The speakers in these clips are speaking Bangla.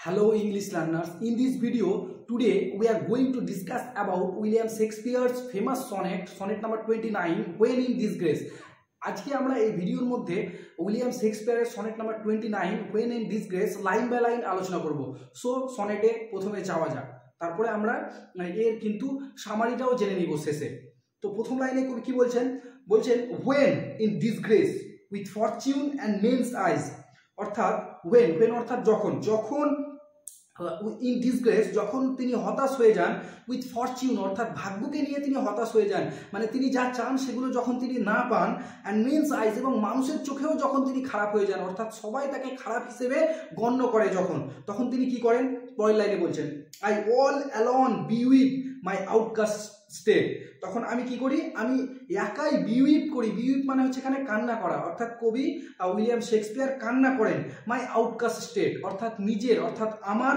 Hello English learners, in this video today we are going to discuss about William Shakespeare's famous sonnet number 29 When in Disgrace। আজকে আমরা এই ভিডিওর মধ্যে উইলিয়াম শেক্সপিয়ারের sonnet number 29 When in Disgrace line by line আলোচনা করব। সো সনেটে প্রথমে যাওয়া যাক, তারপরে আমরা এর কিন্তু সামারিটাও জেনে নিব শেষে। তো প্রথম লাইনে কবি কি বলছেন? When in disgrace with fortune and men's eyes, অর্থাৎ when অর্থাৎ যখন ইন ডিসগ্রেস, যখন তিনি হতাশ হয়ে যান, উইথ ফরচুন অর্থাৎ ভাগ্যকে নিয়ে তিনি হতাশ হয়ে যান, মানে তিনি যা চান সেগুলো যখন তিনি না পান, অ্যান্ড মেন্স আইজ এবং মানুষের চোখেও যখন তিনি খারাপ হয়ে যান, অর্থাৎ সবাই তাকে খারাপ হিসেবে গণ্য করে তখন তিনি কি করেন? পরের লাইনে বলছেন I all alone beweep my outcast state. তখন আমি কি করি? আমি একাই বিউইপ করি। বিউইপ মানে হচ্ছে এখানে কান্না করা, অর্থাৎ কবি উইলিয়াম শেক্সপিয়ার কান্না করেন মাই আউটকাস্ট স্টেট, অর্থাৎ নিজের, অর্থাৎ আমার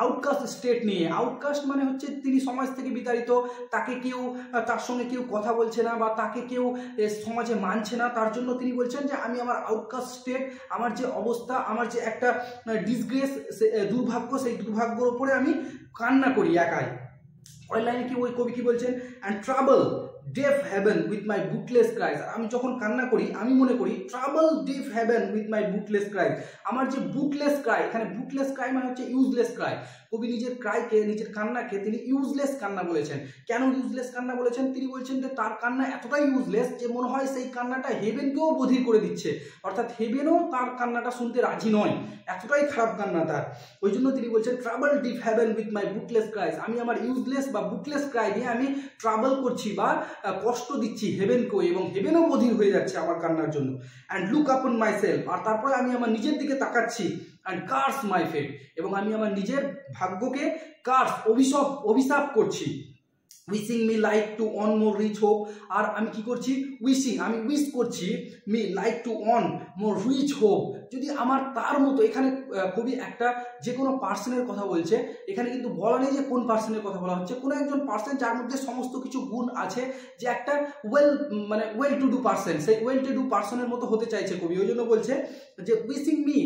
আউটকাস্ট স্টেট নিয়ে। আউটকাস্ট মানে হচ্ছে তিনি সমাজ থেকে বিতাড়িত, তার সঙ্গে কেউ কথা বলছে না বা তাকে কেউ সমাজে মানছে না, তার জন্য তিনি বলছেন যে আমি আমার আউটকাস্ট স্টেট, আমার যে অবস্থা, আমার যে একটা ডিসগ্রেস, দুর্ভাগ্য, সেই দুর্ভাগ্যর উপরে আমি কান্না করি একাই। পরের লাইনে কি ওই কবি কি বলছেন? And trouble deaf heaven with my bootless cries. আমি যখন কান্না করি আমি মনে করি trouble deaf heaven with my bootless cries. আমার যে বুকলেস ক্রাই, এখানে বুকলেস ক্রাই মানে হচ্ছে ইউজলেস ক্রাই। কবি নিজের ক্রাইকে, নিজের কান্নাকে তিনি ইউজলেস কান্না বলেছেন। কেন ইউজলেস কান্না বলেছেন? তিনি বলছেন যে তার কান্না এতটাই ইউজলেস যে মনে হয় সেই কান্নাটা হেভেনকেও বধির করে দিচ্ছে, অর্থাৎ হেভেনও তার কান্নাটা শুনতে রাজি নয়, এতটাই খারাপ কান্না তার। ওই জন্য তিনি বলছেন trouble deep heaven with my bootless cries. আমি আমার ইউজলেস বা বুকলেস ক্রাই নিয়ে আমি ট্রাবল করছি বা কষ্ট দিচ্ছি হেভেনকেও, এবং হেভেনও বধির হয়ে যাচ্ছে আমার কান্নার জন্য। অ্যান্ড লুক আপন মাই সেলফ, আর তারপরে আমি আমার নিজের দিকে তাকাচ্ছি। অ্যান্ড কার্স মাই ফেট, এবং আমি আমার নিজের ভাগ্যকে কার্স, অভিশাপ করছি। Wishing me like to one more rich hope, আর আমি কি করছি? আমি উইশ করছি me like to one more rich hope, যদি আমার তার মতো। এখানে কবি একটা যে কোনো পার্সনের কথা বলছে, এখানে কিন্তু বলা নেই যে কোন পার্সনের কথা বলা হচ্ছে। কোনো একজন পার্সন যার মধ্যে সমস্ত কিছু গুণ আছে, যে একটা ওয়েল টু ডু পার্সন, সেই ওয়েল টু ডু পার্সনের মতো হতে চাইছে কবি। ওই জন্য বলছে যে wishing me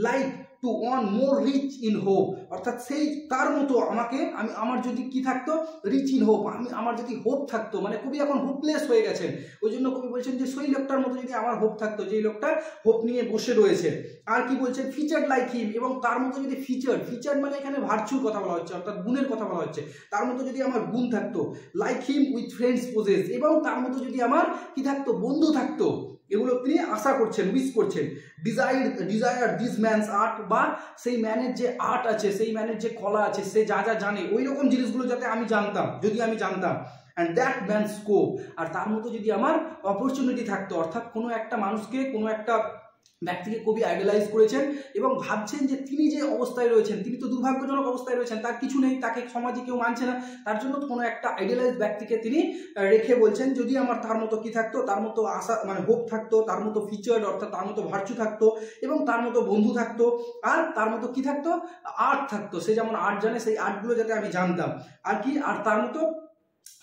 like to one more rich in hope, অর্থাৎ সেই তার মতো আমার যদি কি থাকতো? রিচ ইন হোপ, আমার যদি হোপ থাকতো। মানে কবি এখন হোপলেস হয়ে গেছেন, ওই জন্য কবি বলছেন যে সেই লোকটার মতো যদি আমার হোপ থাকতো, যে লোকটা হোপ নিয়ে বসে রয়েছে। আর কি বলছেন? ফিচার্ড লাইক হিম, এবং তার মতো যদি ফিচার্ড মানে এখানে ভার্চুর কথা বলা হচ্ছে, অর্থাৎ গুণের কথা বলা হচ্ছে। তার মতো যদি আমার গুণ থাকতো, like him with friends poses, এবং তার মতো যদি আমার কি থাকতো? বন্ধু থাকতো। এগুলো তিনি আশা করছেন, উইশ করছেন। ডিজায়ার দিস ম্যানস আর্ট, বা সেই ম্যানের যে আর্ট আছে, সেই ম্যানের যে কলা আছে, সে যা যা জানে ওই রকম জিনিসগুলো যাতে আমি জানতাম, যদি আমি জানতাম। অ্যান্ড দ্যাট ম্যান স্কোপ, আর তার মতো যদি আমার অপরচুনিটি থাকতো, অর্থাৎ কোনো একটা মানুষকে, কোনো একটা ব্যক্তিকে কবি আইডালাইজ করেছেন এবং ভাবছেন যে তিনি যে অবস্থায় রয়েছেন, তিনি তো দুর্ভাগ্যজনক অবস্থায় রয়েছেন, তার কিছু নেই, তাকে সমাজে কেউ মানছে না, তার জন্য কোনো একটা আইডালাইজ ব্যক্তিকে তিনি রেখে বলছেন যদি আমার তার মতো কি থাকতো, তার মতো আশা হোপ থাকতো, তার মতো ফিচার্ড অর্থাৎ তার মতো ভার্চু থাকতো, এবং তার মতো বন্ধু থাকতো, আর তার মতো কি থাকতো? আর্ট থাকতো, সে যেমন আর্ট জানে সেই আর্টগুলো যাতে আমি জানতাম, আর কি, আর তার মতো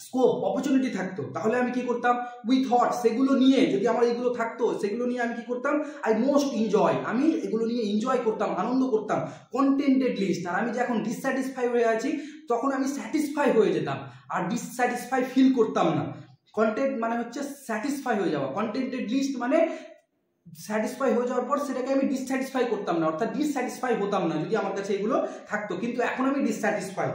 স্কোপ, অপরচুনিটি থাকতো। তাহলে আমি কি করতাম? উইথ হট, সেগুলো নিয়ে যদি আমার এগুলো থাকতো, সেগুলো নিয়ে আমি কি করতাম? আই মোস্ট এনজয়, আমি এগুলো নিয়ে এনজয় করতাম, আনন্দ করতাম। কন্টেন্টেড লিস্ট, আর আমি যে এখন ডিসস্যাটিসফাই হয়ে আছি, তখন আমি স্যাটিসফাই হয়ে যেতাম, আর ডিসস্যাটিসফাই ফিল করতাম না। কন্টেন্ট মানে হচ্ছে স্যাটিসফাই হয়ে যাওয়া, কন্টেন্টেড লিস্ট মানে স্যাটিসফাই হয়ে যাওয়ার পর সেটাকে আমি ডিসস্যাটিসফাই করতাম না, অর্থাৎ ডিসস্যাটিসফাই হতাম না যদি আমার কাছে এগুলো থাকতো, কিন্তু এখন আমি dissatisfy.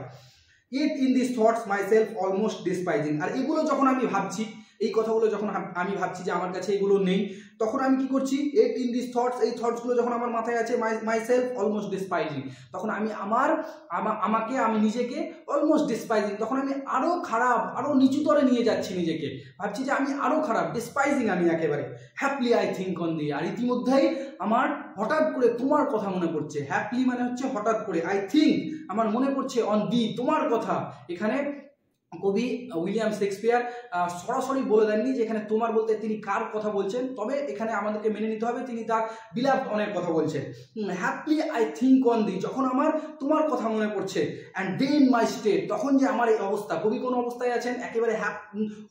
Yet in this thoughts myself almost despising, আর এগুলো যখন আমি ভাবছি, এই কথাগুলো যখন আমি ভাবছি যে আমার কাছে এগুলো নেই, তখন আমি কি করছি? ইট ইন দিস থটস, এই থটসগুলো যখন আমার মাথায় আছে, মাই সেলফ অলমোস্ট ডিসপাইজিং, তখন আমি আমি নিজেকে অলমোস্ট ডিসপাইজিং, তখন আমি আরও খারাপ, আরও নিচুতরে নিয়ে যাচ্ছি নিজেকে, ভাবছি যে আমি আরও খারাপ, ডিসপাইজিং আমি একেবারে। হ্যাপলি আই থিঙ্ক অন দি, আর ইতিমধ্যেই আমার হঠাৎ করে তোমার কথা মনে পড়ছে। হ্যাপলি মানে হচ্ছে হঠাৎ করে, আই থিঙ্ক আমার মনে পড়ছে, অন দি তোমার কথা। এখানে কবি উইলিয়াম শেক্সপিয়ার সরাসরি বলে দেননি যে এখানে তোমার বলতে তিনি কার কথা বলছেন, তবে এখানে আমাদেরকে মেনে নিতে হবে তিনি তার বিলাভড অনের কথা বলছেন। হ্যাপলি আই থিঙ্ক অন দি, যখন আমার তোমার কথা মনে পড়ছে, অ্যান্ড দেন মাই স্টেট, তখন যে আমার এই অবস্থা, কবি কোন অবস্থায় আছেন, একেবারে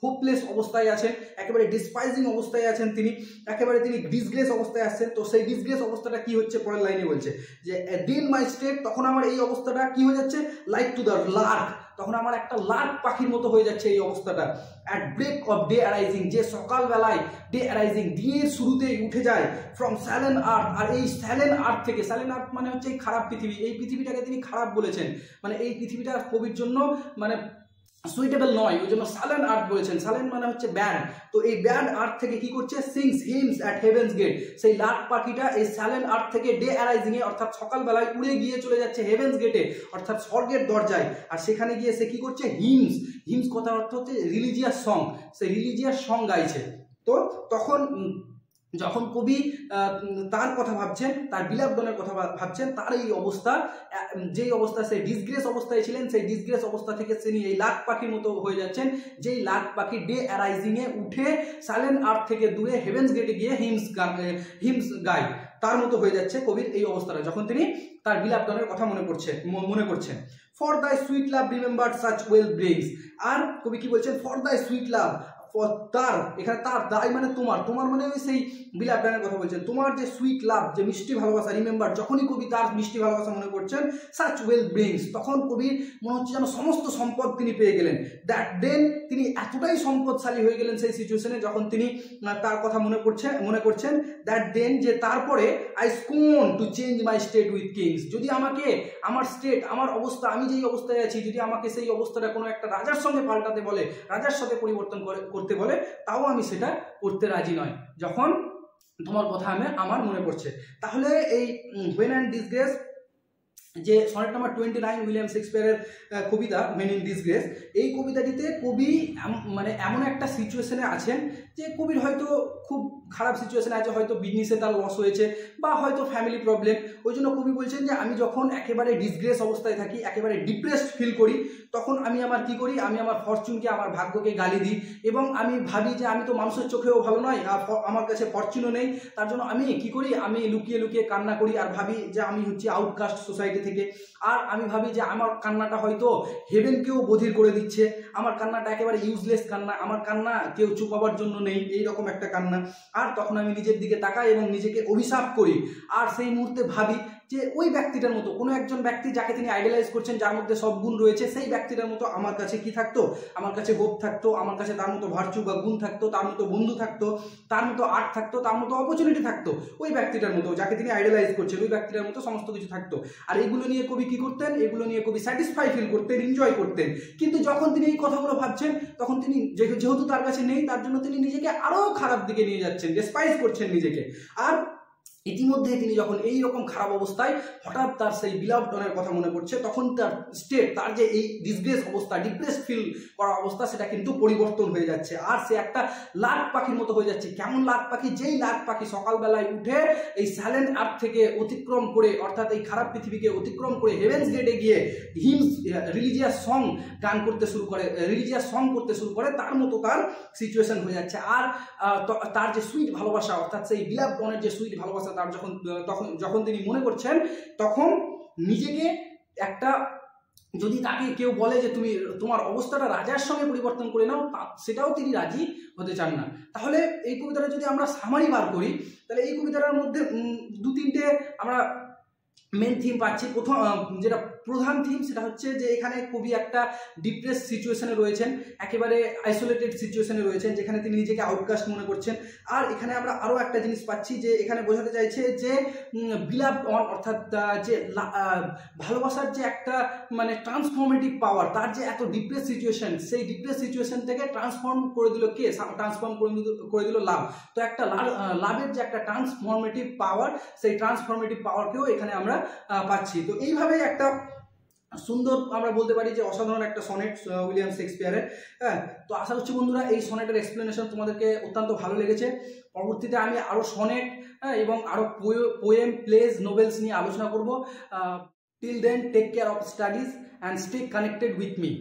হোপলেস অবস্থায় আছেন, একেবারে ডিসপাইজিং অবস্থায় আছেন তিনি, একেবারে তিনি ডিসগ্রেস অবস্থায় আসছেন। তো সেই ডিসগ্রেস অবস্থাটা কি হচ্ছে, পরের লাইনে বলছে যে দেন মাই স্টেট, তখন আমার এই অবস্থাটা কি হয়ে যাচ্ছে, লাইক টু দ্য লার্ক, তখন আমার একটা লার্ক পাখির মতো হয়ে যাচ্ছে এই অবস্থাটা। At break of day arising, যে সকালবেলায় ডে অ্যারাইজিং, দিনের শুরুতেই উঠে যায়, ফ্রম স্যালেন আর্থ, আর এই স্যালেন আর্থ থেকে, স্যালেন আর্থ মানে হচ্ছে এই খারাপ পৃথিবী, এই পৃথিবীটাকে তিনি খারাপ বলেছেন, মানে এই পৃথিবীটা কবির জন্য মানে সুইটেবল নয়, ওই জন্য সালেন আর্থ বলেছেন। সালেন মানে হচ্ছে ব্যাড, তো এই ব্যাড আর্থ থেকে কি করছে, sings hymns at heaven's gate, সেই লার্ক পাখিটা এই সালেন আর্থ থেকে ডে অ্যারাইজিং এ অর্থাৎ সকালবেলায় উড়ে গিয়ে চলে যাচ্ছে হেভেন্স গেটে অর্থাৎ স্বর্গের দরজায়, আর সেখানে গিয়ে সে কি করছে, হিমস, হিমস কথার অর্থ হচ্ছে রিলিজিয়াস সং, সে রিলিজিয়াস সং গাইছে। তো তখন যখন কবি তার কথা ভাবছেন, তার বিলাভডনের কথা ভাবছেন, তার এই অবস্থা, যেই অবস্থা সেই ডিসগ্রেস অবস্থায় ছিলেন, সেই ডিসগ্রেস অবস্থা থেকে তিনি এই লার্ক পাখির মতো হয়ে যাচ্ছেন, যেই লার্ক পাখি ডে অ্যারাইজিং এ উঠে সাইলেন্ট আর্থ থেকে দূরে হেভেন্স গেটে গিয়ে হিমস গায়, তার মতো হয়ে যাচ্ছে কবির এই অবস্থাটা, যখন তিনি তার বিলাভডনের কথা মনে করছেন। For the sweet love remembered such wealth brings, আর কবি কি বলছেন, ফর দ্য সুইট লাভ, তার, এখানে তার দায় মানে তোমার, তোমার মানে সেই বিলাভডনের কথা বলছেন, তোমার যে সুইট লাভ, যে মিষ্টি ভালোবাসা, রিমেম্বার, যখনই কবি তার মিষ্টি ভালোবাসা মনে করছেন, সাচ ওয়েল ব্রিংস, তখন কবির মনে হচ্ছে যেন সমস্ত সম্পদ তিনি পেয়ে গেলেন। দ্যাট দেন, তিনি এতটাই সম্পদশালী হয়ে গেলেন সেই সিচুয়েশনে যখন তিনি তার কথা মনে করছেন, দ্যাট দেন, যে তারপরে I scorn to change my state with kings, যদি আমাকে আমার স্টেট, আমার অবস্থা, আমি যেই অবস্থায় আছি, যদি আমাকে সেই অবস্থাটা কোনো একটা রাজার সঙ্গে পাল্টাতে বলে, রাজার সাথে পরিবর্তন করতে বলে, তাও আমি সেটা করতে রাজি নয়, যখন তোমার কথা আমার মনে পড়ছে। তাহলে এই হোয়েন অ্যান্ড ডিসগ্রেস, যে সনেট নাম্বার 29 উইলিয়াম শেক্সপিয়ারের কবিতা হোয়েন ইন ডিসগ্রেস, এই কবিতাটিতে কবি মানে এমন একটা সিচুয়েশনে আছেন যে কবির হয়তো খুব খারাপ সিচুয়েশনে আছে, হয়তো বিজনেসে তার লস হয়েছে বা হয়তো ফ্যামিলি প্রবলেম, ওই জন্য কবি বলছেন যে আমি যখন একেবারে ডিসগ্রেস অবস্থায় থাকি, একেবারে ডিপ্রেসড ফিল করি, তখন আমি আমার কি করি, আমি আমার ফরচুনকে, আমার ভাগ্যকে গালি দিই, এবং আমি ভাবি যে আমি তো মানুষের চোখেও ভালো নয়, আমার কাছে ফরচুনও নেই, তার জন্য আমি কি করি, আমি লুকিয়ে লুকিয়ে কান্না করি, আর ভাবি যে আমি হচ্ছে আউটকাস্ট সোসাইটি থেকে, আর আমি ভাবি যে আমার কান্নাটা হয়তো হেভেনকেও বধির করে দিচ্ছে, আমার কান্নাটা একেবারে ইউজলেস কান্না, আমার কান্না কেউ চুপাবার জন্য নেই, এইরকম একটা কান্না। আর তখন আমি নিজের দিকে তাকাই এবং নিজেকে অভিশাপ করি, আর সেই মুহূর্তে ভাবি যে ওই ব্যক্তিটার মতো, কোনো একজন ব্যক্তি যাকে তিনি আইডালাইজ করছেন, যার মধ্যে সব গুণ রয়েছে, সেই ব্যক্তিটার মতো আমার কাছে কি থাকতো, আমার কাছে হোপ থাকতো, আমার কাছে তার মতো ভার্চু বা গুণ থাকতো, তার মতো বন্ধু থাকতো, তার মতো আর্ট থাকতো, তার মতো অপরচুনিটি থাকতো, ওই ব্যক্তিটার মতো যাকে তিনি আইডালাইজ করছেন, ওই ব্যক্তিটার মতো সমস্ত কিছু থাকতো। আর এগুলো নিয়ে কবি কি করতেন, এগুলো নিয়ে কবি স্যাটিসফাই ফিল করতেন, এনজয় করতেন। কিন্তু যখন তিনি এই কথাগুলো ভাবছেন, তখন তিনি যেহেতু তার কাছে নেই, তার জন্য তিনি নিজেকে আরো খারাপ দিকে নিয়ে যাচ্ছেন, ডেসপাইজ করছেন নিজেকে। আর ইতিমধ্যে তিনি যখন এই রকম খারাপ অবস্থায় হঠাৎ তার সেই বিলাভডনের কথা মনে পড়ছে, তখন তার স্টেট, তার যে এই ডিসগ্রেস অবস্থা, ডিপ্রেস ফিল করা অবস্থা, সেটা কিন্তু পরিবর্তন হয়ে যাচ্ছে, আর সে একটা লার্ক পাখির মতো হয়ে যাচ্ছে। কেমন লার্ক পাখি, যেই লার্ক পাখি সকালবেলায় উঠে এই সাইলেন্ট আর্থ থেকে অতিক্রম করে, অর্থাৎ এই খারাপ পৃথিবীকে অতিক্রম করে হেভেন্স গেটে গিয়ে হিমস রিলিজিয়াস সং গান করতে শুরু করে, রিলিজিয়াস সং করতে শুরু করে, তার মতো তার সিচুয়েশন হয়ে যাচ্ছে। আর তার যে সুইট ভালোবাসা, অর্থাৎ সেই বিলাভডনের যে সুইট ভালোবাসা, তার যখন তিনি মনে করছেন, তখন নিজেকে একটা, যদি তাকে কেউ বলে যে তুমি তোমার অবস্থাটা রাজার সঙ্গে পরিবর্তন করে নাও, সেটাও তিনি রাজি হতে চান না। তাহলে এই কবিতাটা যদি আমরা সামারি বার করি, তাহলে এই কবিতাটার মধ্যে দু তিনটে আমরা মেন থিম পাচ্ছি। প্রথম যেটা প্রধান থিম, সেটা হচ্ছে যে এখানে কবি একটা ডিপ্রেস সিচুয়েশনে রয়েছেন, একেবারে আইসোলেটেড সিচুয়েশনে রয়েছেন, যেখানে তিনি নিজেকে আউটকাস্ট মনে করছেন। আর এখানে আমরা আরও একটা জিনিস পাচ্ছি, যে এখানে বোঝাতে চাইছে যে বিলাভড অন, অর্থাৎ যে ভালোবাসার যে একটা মানে ট্রান্সফর্মেটিভ পাওয়ার, তার যে এত ডিপ্রেস সিচুয়েশন, সেই ডিপ্রেস সিচুয়েশন থেকে ট্রান্সফর্ম করে দিল কে, ট্রান্সফর্ম করে দিল লাভ। তো একটা লাভের যে একটা ট্রান্সফর্মেটিভ পাওয়ার, সেই ট্রান্সফর্মেটিভ পাওয়ারকেও এখানে আমরা পাচ্ছি। তো এইভাবে একটা সুন্দর, আমরা বলতে পারি যে অসাধারণ একটা সনেট উইলিয়াম শেক্সপিয়ারের। হ্যাঁ, তো আশা করছি বন্ধুরা এই সনেটের এক্সপ্লেনেশন তোমাদেরকে অত্যন্ত ভালো লেগেছে। পরবর্তীতে আমি আরও সনেট এবং আরও পোয়েম, প্লেজ, নোভেলস নিয়ে আলোচনা করব। Till then, take care of studies and stay connected with me.